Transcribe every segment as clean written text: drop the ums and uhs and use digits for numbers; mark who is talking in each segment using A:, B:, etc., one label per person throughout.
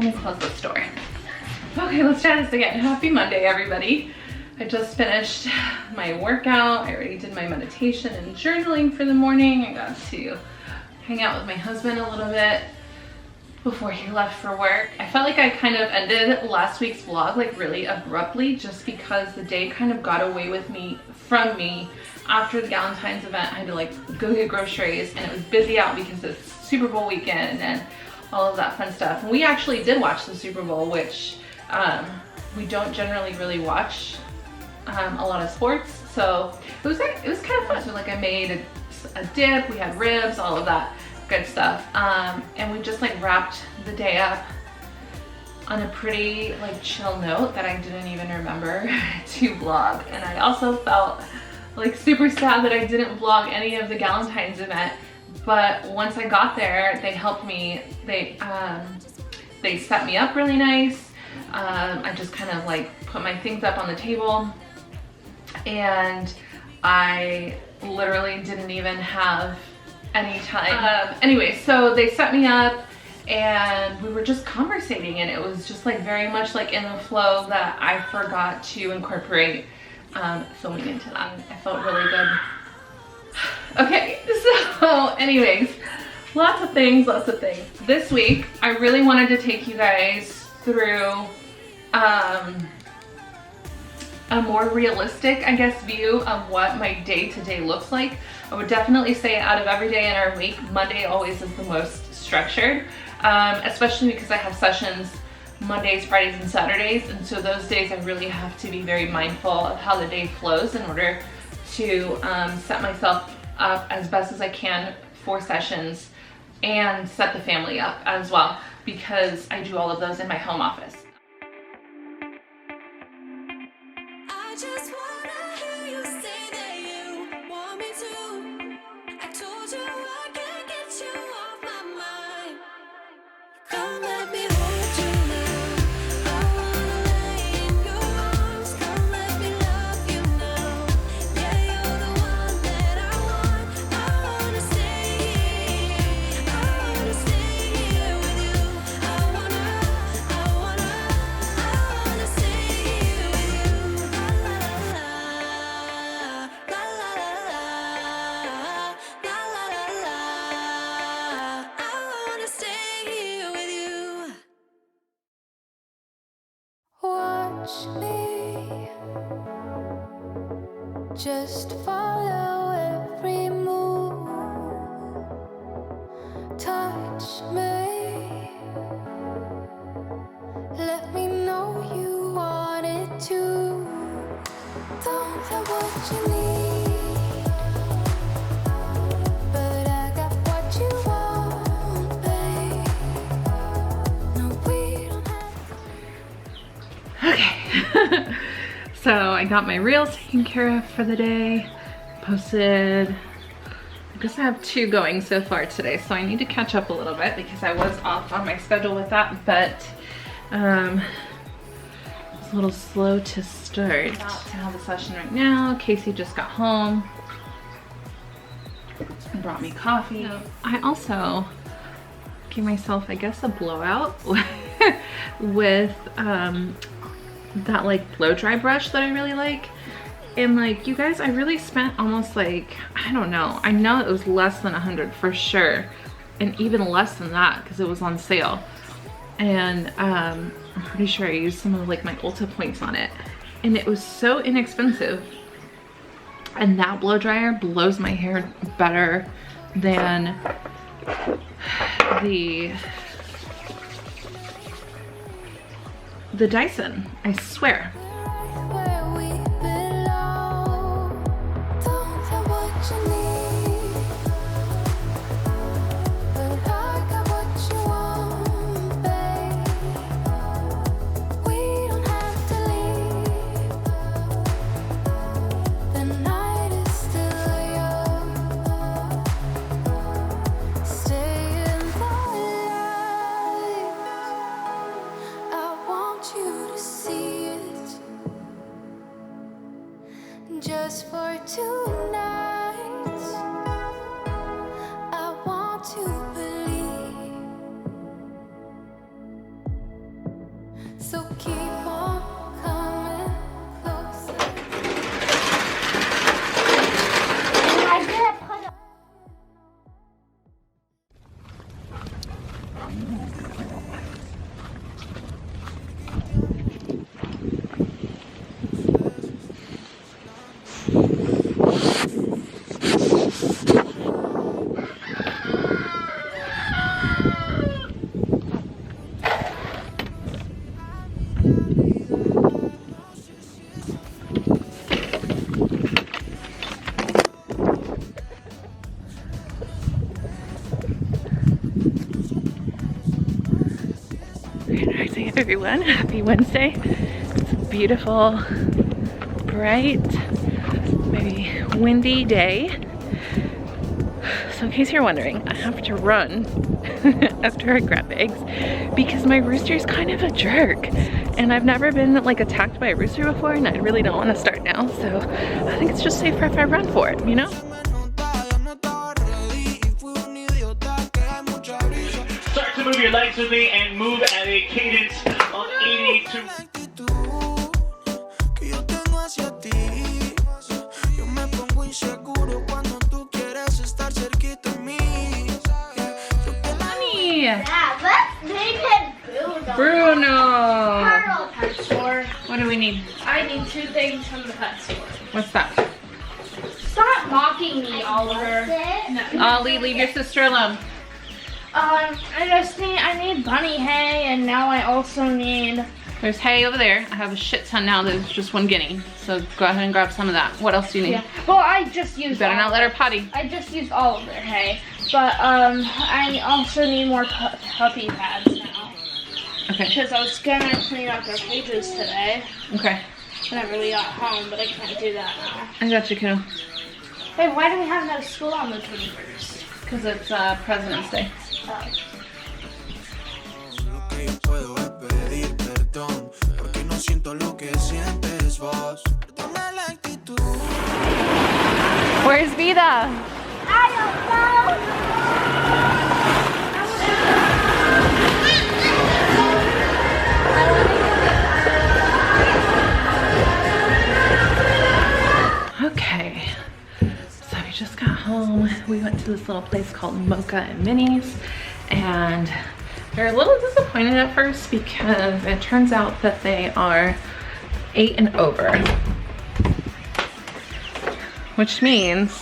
A: Let me close this door. Okay, let's try this again. Happy Monday, everybody. I just finished my workout. I already did my meditation and journaling for the morning. I got to hang out with my husband a little bit before he left for work. I felt like I kind of ended last week's vlog like really abruptly just because the day kind of got away with me from me. After the Galentine's event, I had to like go get groceries, and it was busy out because it's Super Bowl weekend and all of that fun stuff. And we actually did watch the Super Bowl, which we don't generally really watch a lot of sports. So it was kind of fun. So like I made a dip, we had ribs, all of that good stuff. And we just like wrapped the day up on a pretty like chill note that I didn't even remember to vlog. And I also felt like super sad that I didn't vlog any of the Galentine's event, but once I got there, they helped me. They set me up really nice. I just kind of like put my things up on the table, and I literally didn't even have any time. Anyway, so they set me up and we were just conversating, and it was just like very much like in the flow that I forgot to incorporate filming into that. I felt really good. Okay, so anyways, lots of things. This week, I really wanted to take you guys through a more realistic, I guess, view of what my day-to-day looks like. I would definitely say out of every day in our week, Monday always is the most structured, especially because I have sessions Mondays, Fridays, and Saturdays, and so those days I really have to be very mindful of how the day flows in order to set myself up as best as I can for sessions and set the family up as well, because I do all of those in my home office.
B: I just wanna hear you say that you want me to. I told you I can't get you off my mind. Come let me hold you now. I wanna lay in your arms. Come let me love you now. Yeah, you're the one that I want. I wanna stay here. I wanna stay here with you. I wanna stay here with you. La la la la la la la la. I wanna stay here with you. Watch me, just follow every move. Touch me, let me know you want it too. Don't have what you need, but I got what you want, babe. No, we don't have.
A: Okay, so I got my reels taken care of for the day. Posted, I guess I have 2 going so far today, so I need to catch up a little bit because I was off on my schedule with that, but it's a little slow to start. I'm about to have a session right now. Casey just got home and brought me coffee. I also gave myself, I guess, a blowout with that like blow dry brush that I really like. And like, you guys, I really spent almost like, I don't know, I know it was less than 100 for sure, and even less than that because it was on sale. And I'm pretty sure I used some of like my Ulta points on it, and it was so inexpensive. And that blow dryer blows my hair better than the Dyson, I swear.
B: Where we belong. Don't have what you need, but I got what you want, babe. We don't have to leave. The night is still young. Stay in the light. I want you to see it. Just for tonight, I want to believe So keep on coming closer.
C: I did put a
A: Grand rising, everyone. Happy Wednesday. It's a beautiful, bright, maybe windy day. So in case you're wondering, I have to run after I grab eggs because my rooster is kind of a jerk. And I've never been like attacked by a rooster before, and I really don't want to start now. So I think it's just safer if I run for it, you know?
D: Start to move your legs with me and move at a cadence of 80 to...
A: Honey!
C: Yeah, let's make it
A: Bruno!
C: Pearl pet store.
A: What do we need?
C: I need 2 things from the pet store.
A: What's that?
C: Stop mocking me, Oliver.
A: Ollie, leave your sister alone.
C: I need bunny hay, and now I also need.
A: There's hay over there. I have a shit ton now. There's just 1 guinea. So go ahead and grab some of that. What else do you need?
C: Yeah. Well, I just used.
A: You better not let her potty.
C: I just used all of their hay, but I also need more puppy pads now
A: Okay.
C: because I was gonna clean up their cages today
A: Okay.
C: whenever we got home, but I can't do that now.
A: I got you, kiddo.
C: Hey, why do we have no school on the 21st?
A: Because it's President's Day.
C: Oh.
E: Puedo pedir perdón porque no siento lo que sientes vos. Toma la actitud.
A: Where's Vida?
C: I don't know.
A: Okay. So we just got home. We went to this little place called Mocha and Minnie's, and they're a little disappointed at first because it turns out that they are 8 and over, which means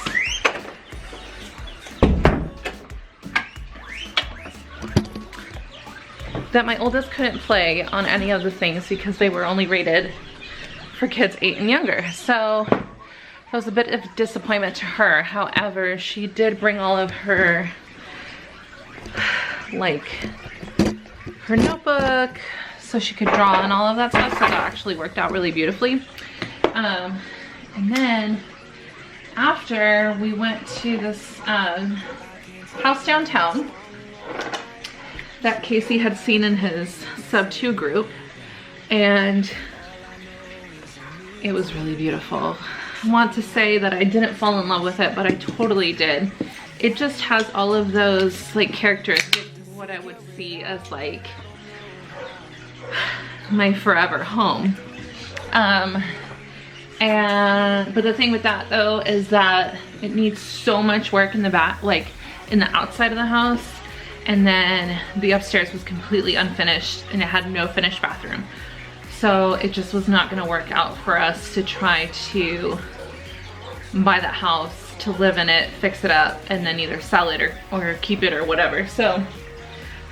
A: that my oldest couldn't play on any of the things because they were only rated for kids 8 and younger. So that was a bit of disappointment to her. However, she did bring all of her, like, her notebook so she could draw and all of that stuff. So that actually worked out really beautifully. And then after, we went to this house downtown that Casey had seen in his sub 2 group, and it was really beautiful. I want to say that I didn't fall in love with it, but I totally did. It just has all of those like characteristics of what I would see as like my forever home. But the thing with that though is that it needs so much work in the back, like in the outside of the house, and then the upstairs was completely unfinished and it had no finished bathroom. So it just was not gonna work out for us to try to buy that house, to live in it, fix it up, and then either sell it or keep it or whatever. So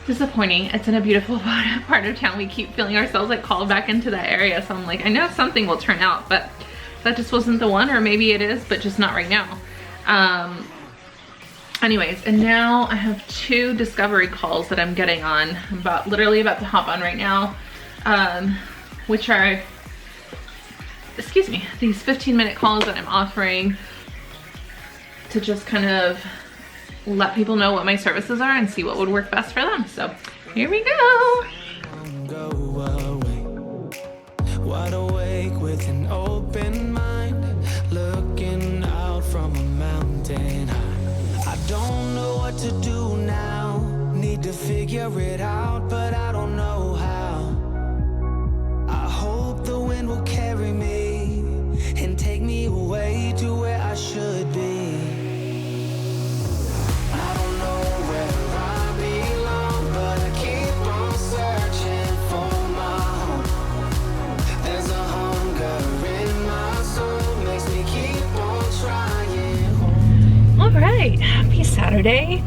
A: disappointing. It's in a beautiful part of town. We keep feeling ourselves like called back into that area. So I'm like, I know something will turn out, but that just wasn't the one, or maybe it is, but just not right now. Anyways, and now I have 2 discovery calls that I'm getting on. I'm literally about to hop on right now. Which are, excuse me, these 15-minute calls that I'm offering to just kind of let people know what my services are and see what would work best for them. So here we go.
E: Go away. Wide awake with an open mind, looking out from a mountain high. I don't know what to do now. Need to figure it out, but I don't know how.
A: Saturday.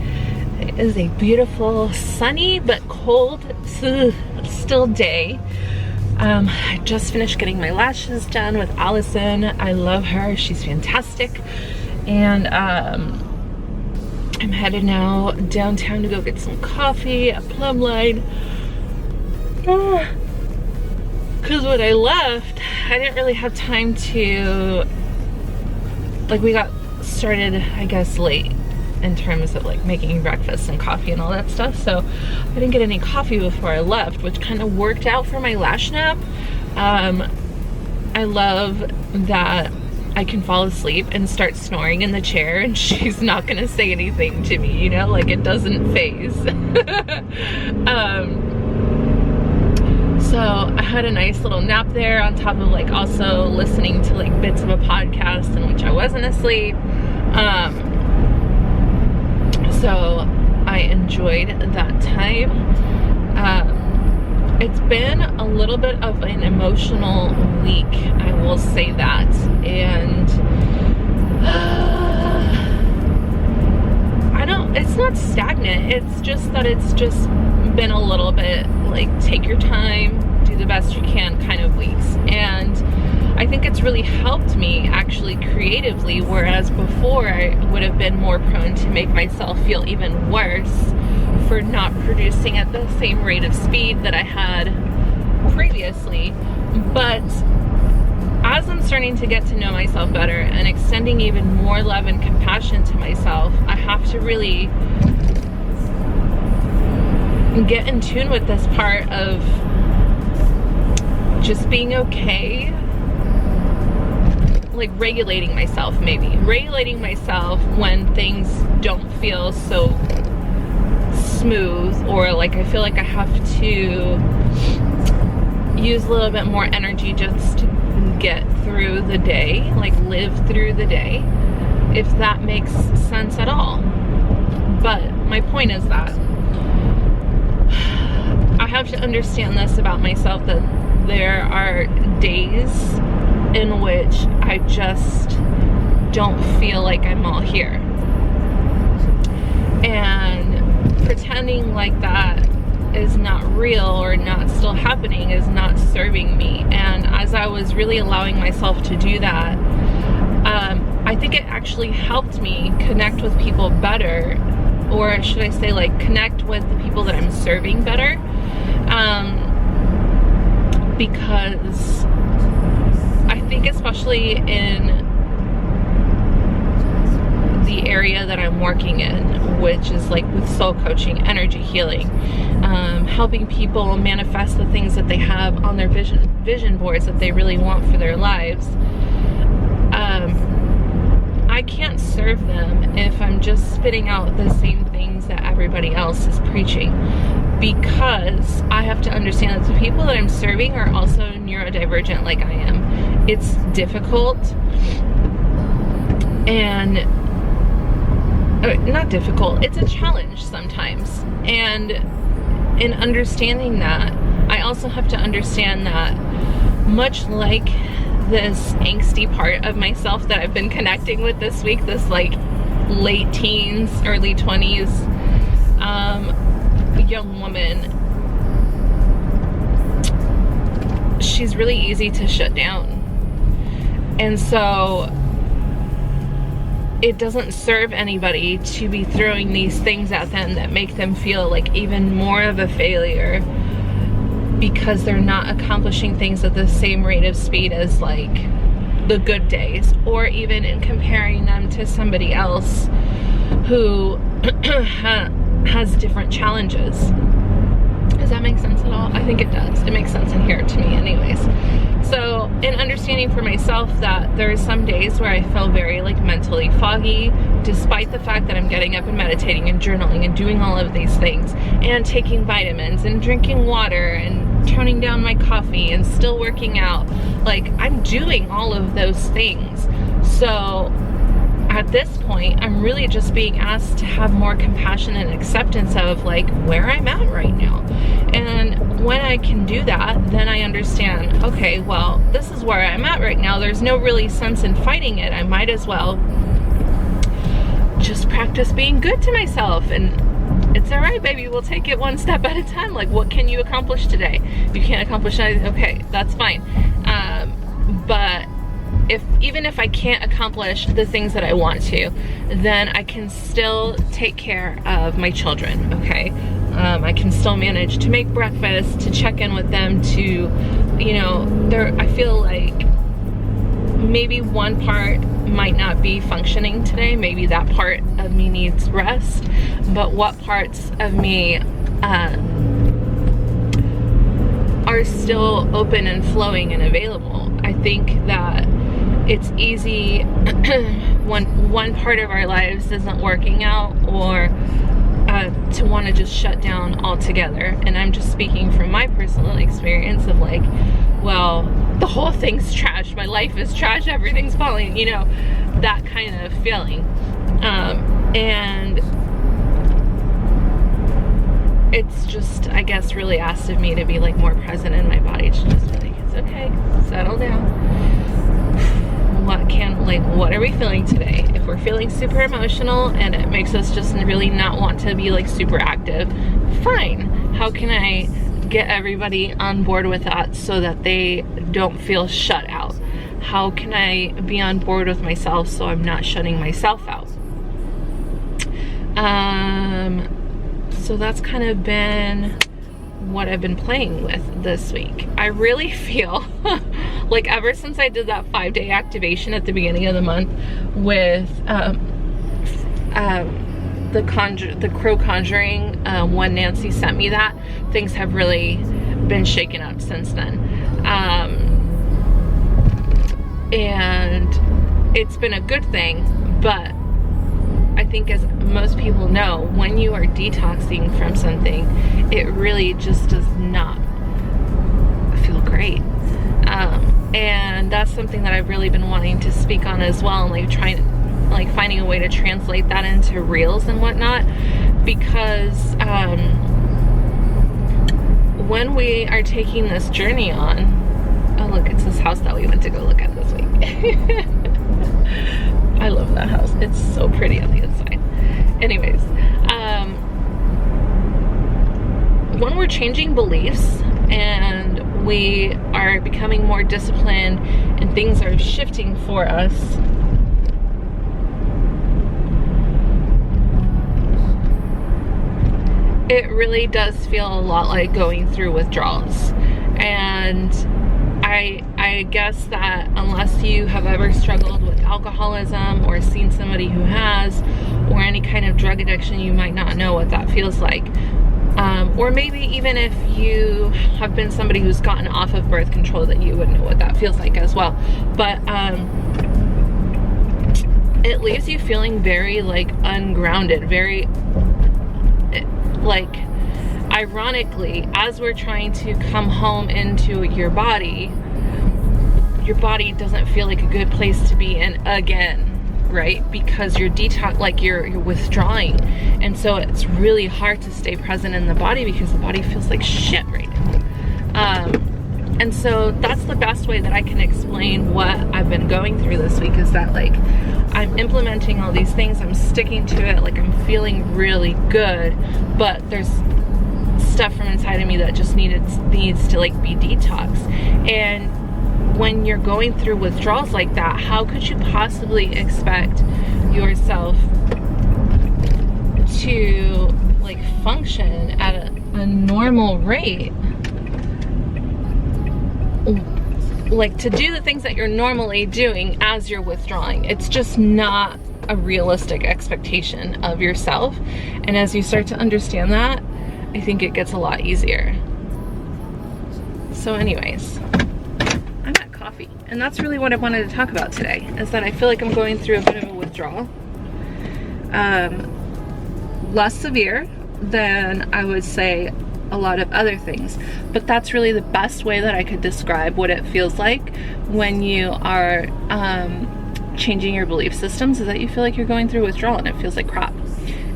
A: It is a beautiful, sunny but cold still day. I just finished getting my lashes done with Allison. I love her, she's fantastic. And I'm headed now downtown to go get some coffee at Plum Line. Because when I left, I didn't really have time to, like, we got started, I guess, late in terms of like making breakfast and coffee and all that stuff, so I didn't get any coffee before I left, which kind of worked out for my lash nap. I love that I can fall asleep and start snoring in the chair and she's not gonna say anything to me, you know, like it doesn't phase. So I had a nice little nap there on top of like also listening to like bits of a podcast in which I wasn't asleep. So I enjoyed that time. It's been a little bit of an emotional week, I will say that. And it's not stagnant, it's just that it's just been a little bit like take your time, do the best you can kind of weeks. And I think it's really helped me actually creatively, whereas before I would have been more prone to make myself feel even worse for not producing at the same rate of speed that I had previously. But as I'm starting to get to know myself better and extending even more love and compassion to myself, I have to really get in tune with this part of just being okay, like regulating myself, maybe regulating myself when things don't feel so smooth, or like I feel like I have to use a little bit more energy just to get through the day, like live through the day, if that makes sense at all. But my point is that I have to understand this about myself, that there are days in which I just don't feel like I'm all here. And pretending like that is not real or not still happening is not serving me. And as I was really allowing myself to do that, I think it actually helped me connect with people better, or should I say like connect with the people that I'm serving better. Because I think especially in the area that I'm working in, which is like with soul coaching, energy healing, helping people manifest the things that they have on their vision boards that they really want for their lives, I can't serve them if I'm just spitting out the same things that everybody else is preaching, because I have to understand that the people that I'm serving are also neurodivergent like I am. It's difficult, and not difficult, it's a challenge sometimes. And in understanding that, I also have to understand that much like this angsty part of myself that I've been connecting with this week, this like late teens, early 20s young woman, she's really easy to shut down. And so it doesn't serve anybody to be throwing these things at them that make them feel like even more of a failure, because they're not accomplishing things at the same rate of speed as like the good days, or even in comparing them to somebody else who has different challenges. Does that make sense at all? I think it does. It makes sense in here to me anyways. So in understanding for myself that there are some days where I feel very like mentally foggy, despite the fact that I'm getting up and meditating and journaling and doing all of these things and taking vitamins and drinking water and toning down my coffee and still working out, like I'm doing all of those things. So at this point, I'm really just being asked to have more compassion and acceptance of like where I'm at right now. And when I can do that, then I understand, okay, well, this is where I'm at right now. There's no really sense in fighting it. I might as well just practice being good to myself. And it's all right, baby, we'll take it one step at a time. Like, what can you accomplish today? If you can't accomplish anything, okay, that's fine. But even if I can't accomplish the things that I want to, then I can still take care of my children, okay? I can still manage to make breakfast, to check in with them, to, you know, I feel like maybe one part might not be functioning today. Maybe that part of me needs rest, but what parts of me are still open and flowing and available? I think that it's easy when one part of our lives isn't working out, or to want to just shut down altogether. And I'm just speaking from my personal experience of like, well, the whole thing's trash, my life is trash, everything's falling, you know, that kind of feeling. And it's just, I guess, really asked of me to be like more present in my body, to just be like, it's okay, settle down. What are we feeling today? If we're feeling super emotional and it makes us just really not want to be like super active, fine. How can I get everybody on board with that so that they don't feel shut out? How can I be on board with myself so I'm not shutting myself out? So that's kind of been what I've been playing with this week. I really feel like ever since I did that 5-day activation at the beginning of the month with the Crow Conjuring, when Nancy sent me that, things have really been shaken up since then. And it's been a good thing, but I think, as most people know, when you are detoxing from something, it really just does not feel great. And that's something that I've really been wanting to speak on as well, and like finding a way to translate that into reels and whatnot, because when we are taking this journey on, oh look, it's this house that we went to go look at this week. I love that house. It's so pretty on the inside. Anyways, when we're changing beliefs and we are becoming more disciplined and things are shifting for us, it really does feel a lot like going through withdrawals. And I guess that unless you have ever struggled with alcoholism or seen somebody who has, or any kind of drug addiction, you might not know what that feels like. Or maybe even if you have been somebody who's gotten off of birth control, that you would know what that feels like as well. But it leaves you feeling very like ungrounded, very like, ironically, as we're trying to come home into your body doesn't feel like a good place to be in again, right? Because you're you're withdrawing, and so it's really hard to stay present in the body because the body feels like shit right now. And so that's the best way that I can explain what I've been going through this week, is that like I'm implementing all these things, I'm sticking to it, like I'm feeling really good, but there's stuff from inside of me that just needs to like be detoxed. And when you're going through withdrawals like that, how could you possibly expect yourself to like function at a normal rate, like to do the things that you're normally doing as you're withdrawing? It's just not a realistic expectation of yourself. And as you start to understand that, I think it gets a lot easier. So anyways, I'm at coffee, and that's really what I wanted to talk about today, is that I feel like I'm going through a bit of a withdrawal. Less severe than I would say a lot of other things, but that's really the best way that I could describe what it feels like when you are changing your belief systems, is that you feel like you're going through withdrawal and it feels like crap.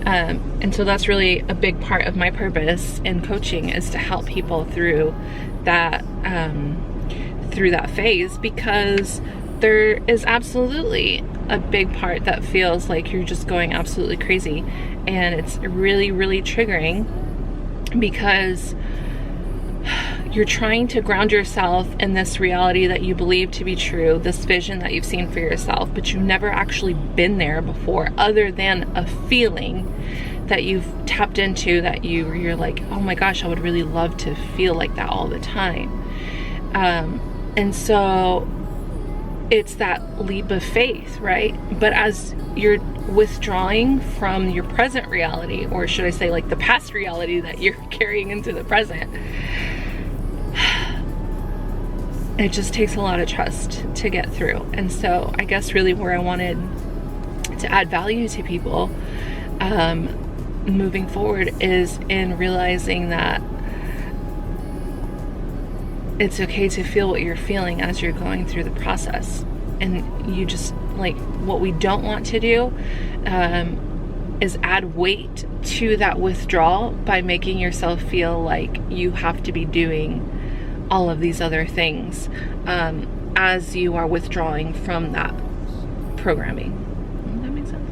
A: And so that's really a big part of my purpose in coaching, is to help people through that phase, because there is absolutely a big part that feels like you're just going absolutely crazy, and it's really, really triggering because you're trying to ground yourself in this reality that you believe to be true, this vision that you've seen for yourself, but you've never actually been there before, other than a feeling that you've tapped into, that you're like, oh my gosh, I would really love to feel like that all the time. And so it's that leap of faith, right? But as you're withdrawing from your present reality, or should I say like the past reality that you're carrying into the present, it just takes a lot of trust to get through. And so I guess really where I wanted to add value to people moving forward is in realizing that it's okay to feel what you're feeling as you're going through the process. And you just, like, what we don't want to do is add weight to that withdrawal by making yourself feel like you have to be doing all of these other things as you are withdrawing from that programming. Does that make sense?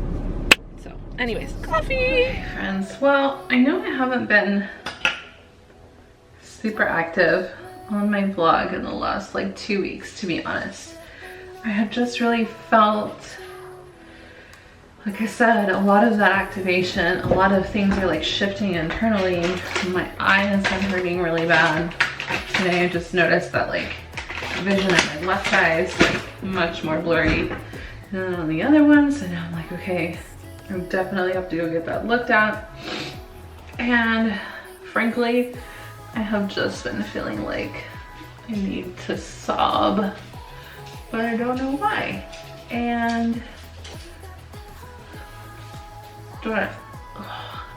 A: So anyways, coffee. Friends, well, I know I haven't been super active on my vlog in the last like 2 weeks, to be honest. I have just really felt, like I said, a lot of that activation, a lot of things are like shifting internally. My eye has been hurting really bad. Today I just noticed that like vision in my left eye is like much more blurry than on the other one. So now I'm like, okay, I definitely have to go get that looked at. And frankly, I have just been feeling like I need to sob, but I don't know why. And oh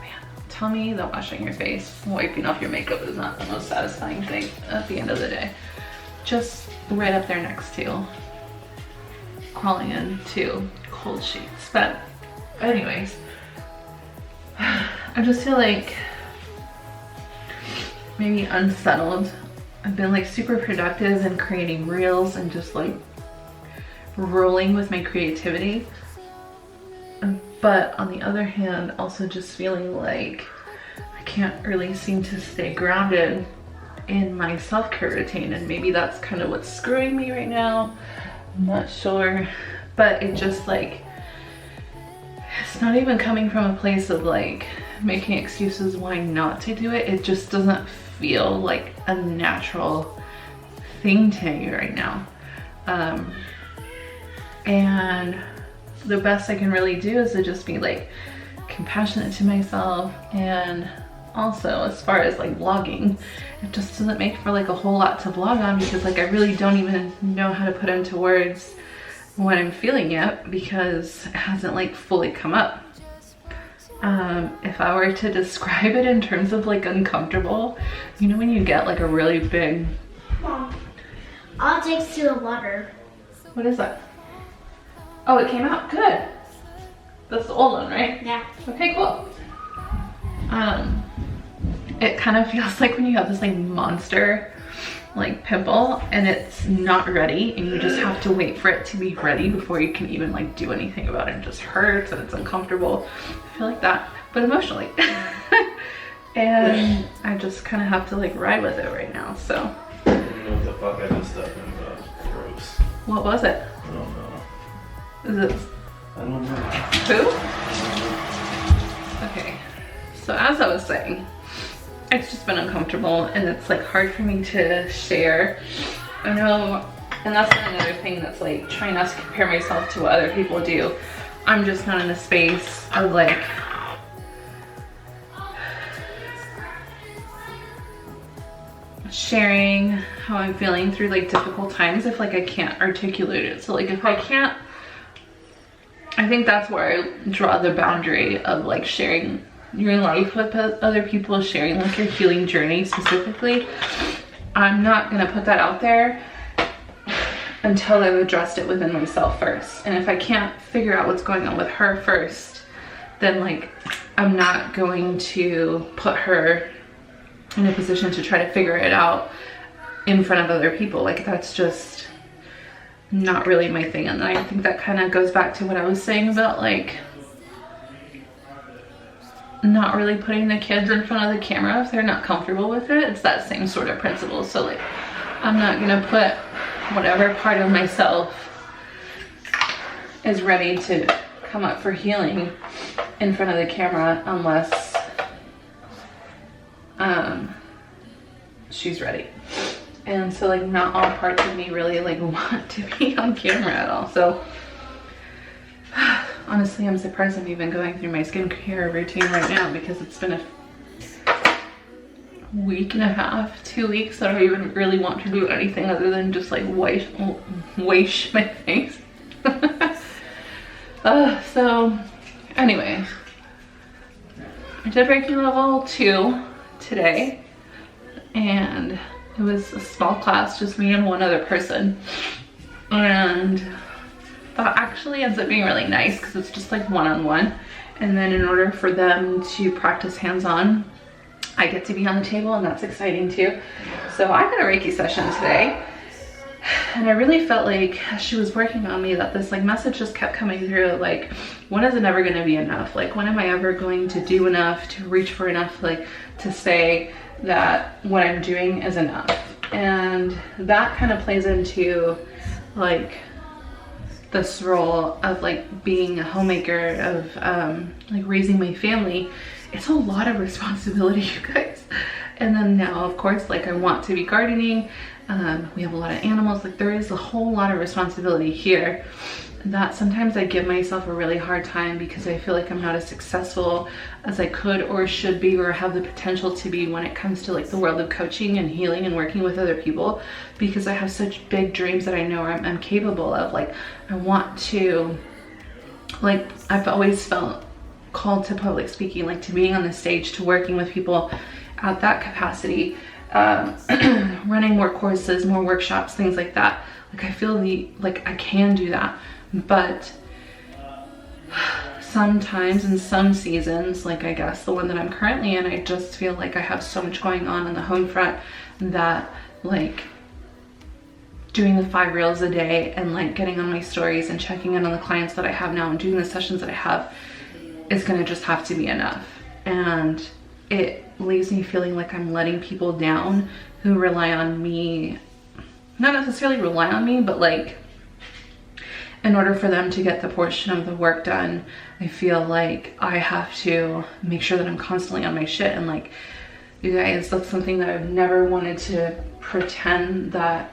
A: man, tell me that washing your face, wiping off your makeup is not the most satisfying thing at the end of the day. Just right up there next to crawling into cold sheets. But anyways, I just feel like maybe unsettled. I've been like super productive in creating reels and just like rolling with my creativity. But on the other hand, also just feeling like I can't really seem to stay grounded in my self-care routine. And maybe that's kind of what's screwing me right now. I'm not sure. But it just like, it's not even coming from a place of like making excuses why not to do it. It just doesn't feel like a natural thing to me right now. And the best I can really do is to just be like compassionate to myself. And also as far as like vlogging, it just doesn't make for like a whole lot to vlog on, because like I really don't even know how to put into words what I'm feeling yet, because it hasn't like fully come up. If I were to describe it in terms of like uncomfortable, you know when you get like a really big...
C: Mom, I'll take to the water.
A: What is that? Oh, it came out, good. That's the old one, right?
C: Yeah.
A: Okay, cool. It kind of feels like when you have this like monster like pimple and it's not ready, and you just have to wait for it to be ready before you can even like do anything about it. It just hurts and it's uncomfortable. I feel like that, but emotionally. And I just kind of have to like ride with it right now, so.
F: I don't know what the fuck I just stepped in, but gross.
A: What was it?
F: I don't know.
A: Is it
F: I don't know.
A: poo? Okay, so as I was saying, it's just been uncomfortable and it's like hard for me to share. I know, and that's another thing that's like trying not to compare myself to what other people do. I'm just not in a space of like sharing how I'm feeling through like difficult times if like I can't articulate it. So like if I can't, I think that's where I draw the boundary of like sharing your life with other people, sharing like your healing journey specifically. I'm not gonna put that out there until I've addressed it within myself first. And if I can't figure out what's going on with her first, then like I'm not going to put her in a position to try to figure it out in front of other people. Like that's just not really my thing. And I think that kind of goes back to what I was saying about like not really putting the kids in front of the camera if they're not comfortable with it. It's that same sort of principle. So like I'm not gonna put whatever part of myself is ready to come up for healing in front of the camera unless she's ready. And so like not all parts of me really like want to be on camera at all. So honestly, I'm surprised I'm even going through my skincare routine right now because it's been a week and a half, 2 weeks that I even really want to do anything other than just like wash my face. So anyway, I did Reiki level 2 today, and it was a small class, just me and one other person, and that actually ends up being really nice because it's just like one-on-one. And then in order for them to practice hands-on, I get to be on the table, and that's exciting too. So I had a Reiki session today, and I really felt like as she was working on me that this like message just kept coming through, like when is it ever going to be enough? Like when am I ever going to do enough, to reach for enough, like to say that what I'm doing is enough? And that kind of plays into like this role of like being a homemaker, of like raising my family. It's a lot of responsibility, you guys. And then now, of course, like I want to be gardening. We have a lot of animals. Like there is a whole lot of responsibility here that sometimes I give myself a really hard time because I feel like I'm not as successful as I could or should be or have the potential to be when it comes to like the world of coaching and healing and working with other people, because I have such big dreams that I know I'm capable of. Like I want to, like I've always felt called to public speaking, like to being on the stage, to working with people at that capacity, running more courses, more workshops, things like that. Like I feel like I can do that, but sometimes in some seasons, like I guess the one that I'm currently in, I just feel like I have so much going on the home front that like doing the 5 reels a day and like getting on my stories and checking in on the clients that I have now and doing the sessions that I have is gonna just have to be enough. And it leaves me feeling like I'm letting people down who rely on me, not necessarily rely on me, but like in order for them to get the portion of the work done, I feel like I have to make sure that I'm constantly on my shit. And like, you guys, that's something that I've never wanted to pretend that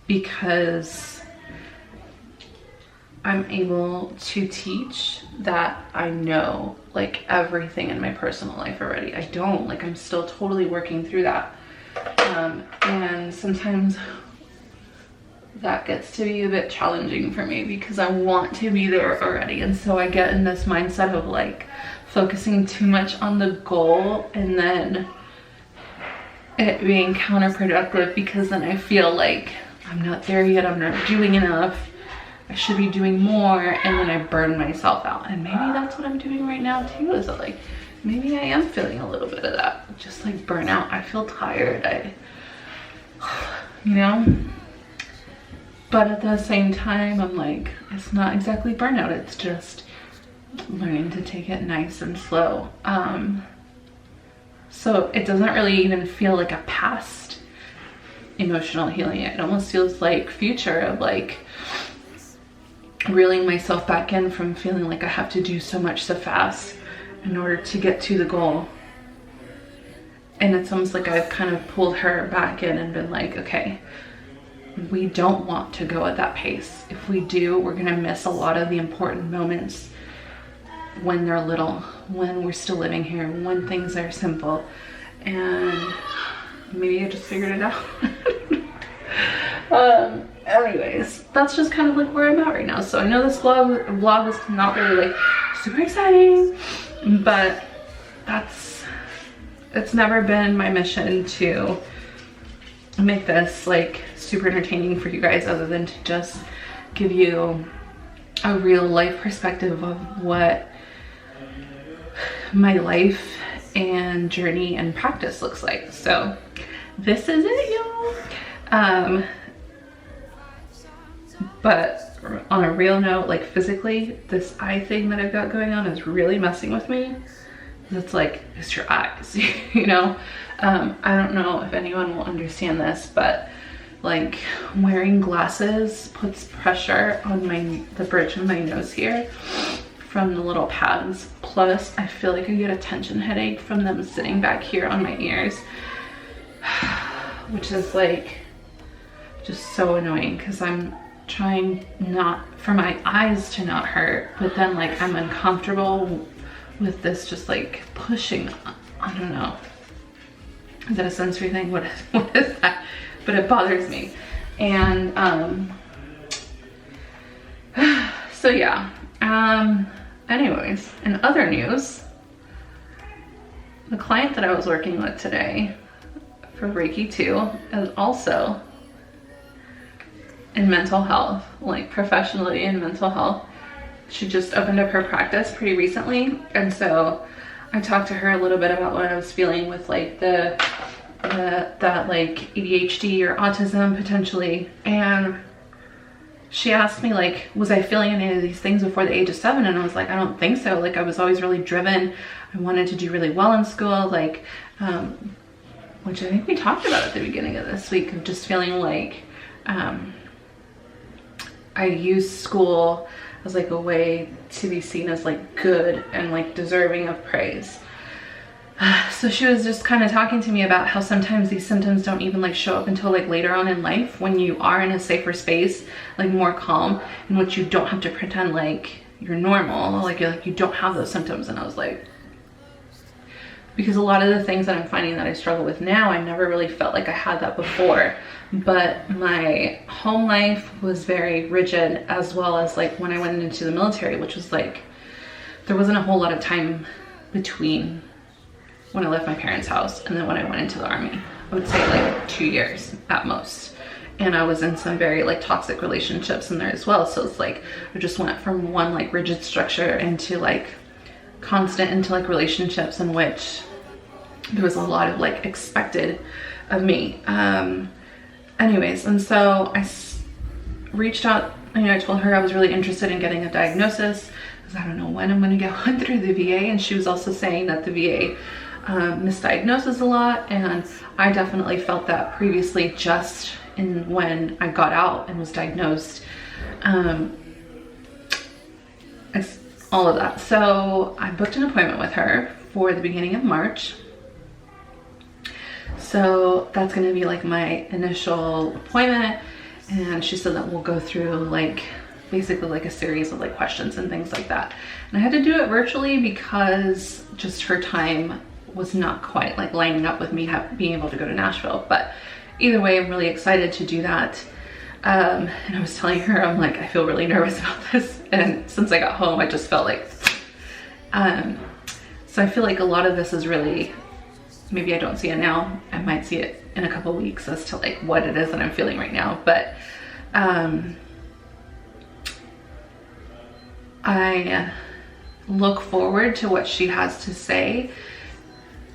A: because I'm able to teach that I know like everything in my personal life already. I don't. Like I'm still totally working through that. And sometimes that gets to be a bit challenging for me because I want to be there already. And so I get in this mindset of like focusing too much on the goal and then it being counterproductive, because then I feel like I'm not there yet, I'm not doing enough, I should be doing more, and then I burn myself out. And maybe that's what I'm doing right now too, is that like maybe I am feeling a little bit of that, just like burnout. I feel tired, you know, but at the same time I'm like, it's not exactly burnout, it's just learning to take it nice and slow. So it doesn't really even feel like a past emotional healing. It almost feels like future, of like reeling myself back in from feeling like I have to do so much so fast in order to get to the goal. And it's almost like I've kind of pulled her back in and been like, okay, we don't want to go at that pace. If we do, we're gonna miss a lot of the important moments when they're little, when we're still living here, when things are simple. And maybe I just figured it out. Anyways, that's just kind of like where I'm at right now. So I know this vlog is not really like super exciting, but it's never been my mission to make this like super entertaining for you guys, other than to just give you a real life perspective of what my life and journey and practice looks like. So this is it, y'all. But on a real note, like physically, this eye thing that I've got going on is really messing with me. It's like, it's your eyes, you know? I don't know if anyone will understand this, but like wearing glasses puts pressure on the bridge of my nose here from the little pads. Plus, I feel like I get a tension headache from them sitting back here on my ears, which is like just so annoying because I'm trying not for my eyes to not hurt, but then like I'm uncomfortable with this just like pushing. I don't know. Is that a sensory thing? What is that? But it bothers me. And so yeah. Anyways, in other news, the client that I was working with today for Reiki 2 is also in mental health, like professionally in mental health. She just opened up her practice pretty recently, and so I talked to her a little bit about what I was feeling with like that like ADHD or autism potentially, and she asked me like, was I feeling any of these things before the age of 7? And I was like, I don't think so. Like I was always really driven. I wanted to do really well in school, like which I think we talked about at the beginning of this week, of just feeling like I used school as like a way to be seen as like good and like deserving of praise. So she was just kind of talking to me about how sometimes these symptoms don't even like show up until like later on in life, when you are in a safer space, like more calm, in which you don't have to pretend like you're normal, like you don't have those symptoms. And I was like, because a lot of the things that I'm finding that I struggle with now, I never really felt like I had that before. But my home life was very rigid, as well as like when I went into the military, which was like, there wasn't a whole lot of time between when I left my parents' house and then when I went into the army. I would say like 2 years at most. And I was in some very like toxic relationships in there as well. So it's like, I just went from one like rigid structure into like constant into like relationships in which there was a lot of like expected of me. Anyways, and so I reached out, and I told her I was really interested in getting a diagnosis because I don't know when I'm going to get one through the VA. And she was also saying that the VA misdiagnoses a lot, and I definitely felt that previously just in when I got out and was diagnosed. It's all of that. So I booked an appointment with her for the beginning of March. So that's going to be like my initial appointment, and she said that we'll go through like basically like a series of like questions and things like that. And I had to do it virtually because just her time was not quite like lining up with me being able to go to Nashville. But either way, I'm really excited to do that. And I was telling her, I'm like, I feel really nervous about this. And since I got home, I just felt like, so I feel like a lot of this is really, maybe I don't see it now. I might see it in a couple weeks as to like what it is that I'm feeling right now. But I look forward to what she has to say,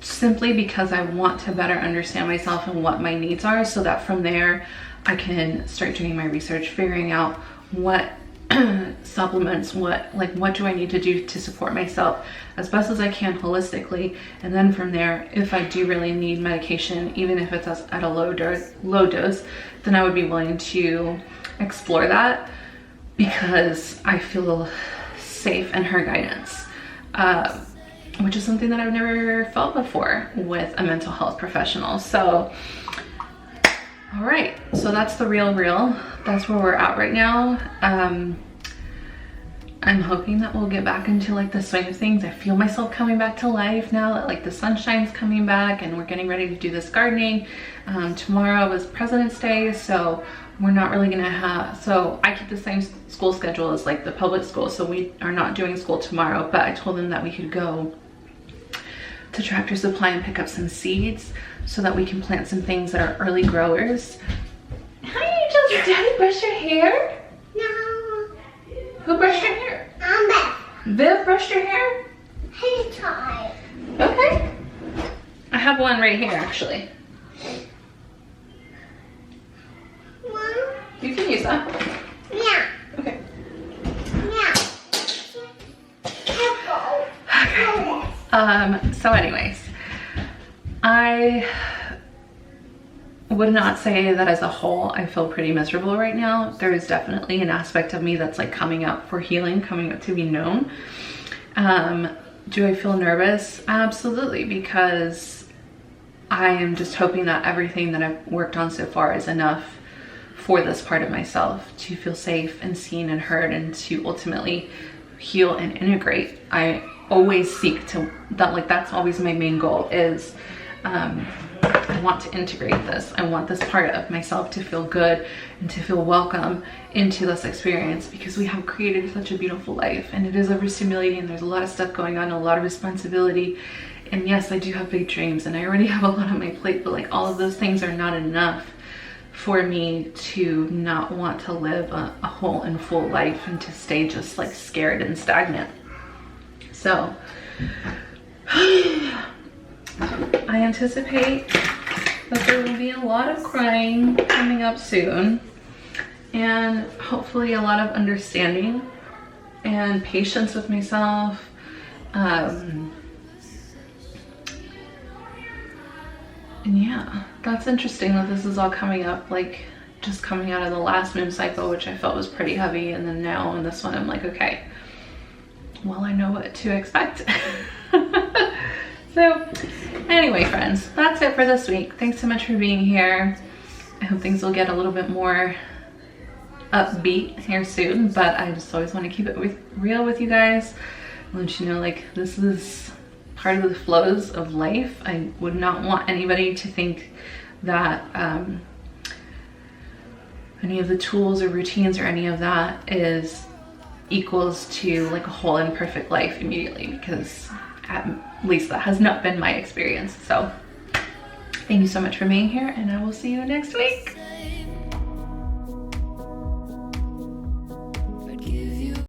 A: simply because I want to better understand myself and what my needs are, so that from there I can start doing my research, figuring out what supplements, what do I need to do to support myself as best as I can holistically. And then from there, if I do really need medication, even if it's at a low dose, then I would be willing to explore that, because I feel safe in her guidance, which is something that I've never felt before with a mental health professional. So all right, so that's the real. That's where we're at right now. I'm hoping that we'll get back into like the swing of things. I feel myself coming back to life now that like the sunshine's coming back and we're getting ready to do this gardening. Tomorrow is President's Day, so we're not really gonna have, so I keep the same school schedule as like the public school, so we are not doing school tomorrow. But I told them that we could go to Tractor Supply and pick up some seeds so that we can plant some things that are early growers. Hi, Angel, did Daddy brush your hair?
G: No,
A: Who brushed your hair?
G: I'm back.
A: Viv brushed your hair?
G: Hey, Ty.
A: Okay. I have one right here actually.
G: Mom?
A: You can use that.
G: Yeah.
A: So anyways, I would not say that as a whole I feel pretty miserable right now. There is definitely an aspect of me that's like coming up for healing, coming up to be known. Do I feel nervous? Absolutely, because I am just hoping that everything that I've worked on so far is enough for this part of myself to feel safe and seen and heard, and to ultimately heal and integrate. I always seek to that, like that's always my main goal is I want to integrate this. I want this part of myself to feel good and to feel welcome into this experience, because we have created such a beautiful life, and it is overstimulating. There's a lot of stuff going on, a lot of responsibility, and yes, I do have big dreams and I already have a lot on my plate, but like all of those things are not enough for me to not want to live a whole and full life and to stay just like scared and stagnant. So I anticipate that there will be a lot of crying coming up soon, and hopefully a lot of understanding and patience with myself. And yeah, that's interesting that this is all coming up, like just coming out of the last moon cycle, which I felt was pretty heavy, and then now in this one I'm like, okay, well, I know what to expect. So anyway, friends, that's it for this week. Thanks so much for being here. I hope things will get a little bit more upbeat here soon, but I just always want to keep it real with you guys. Let you know, like, this is part of the flows of life. I would not want anybody to think that any of the tools or routines or any of that is equals to like a whole and perfect life immediately, because at least that has not been my experience. So thank you so much for being here, and I will see you next week.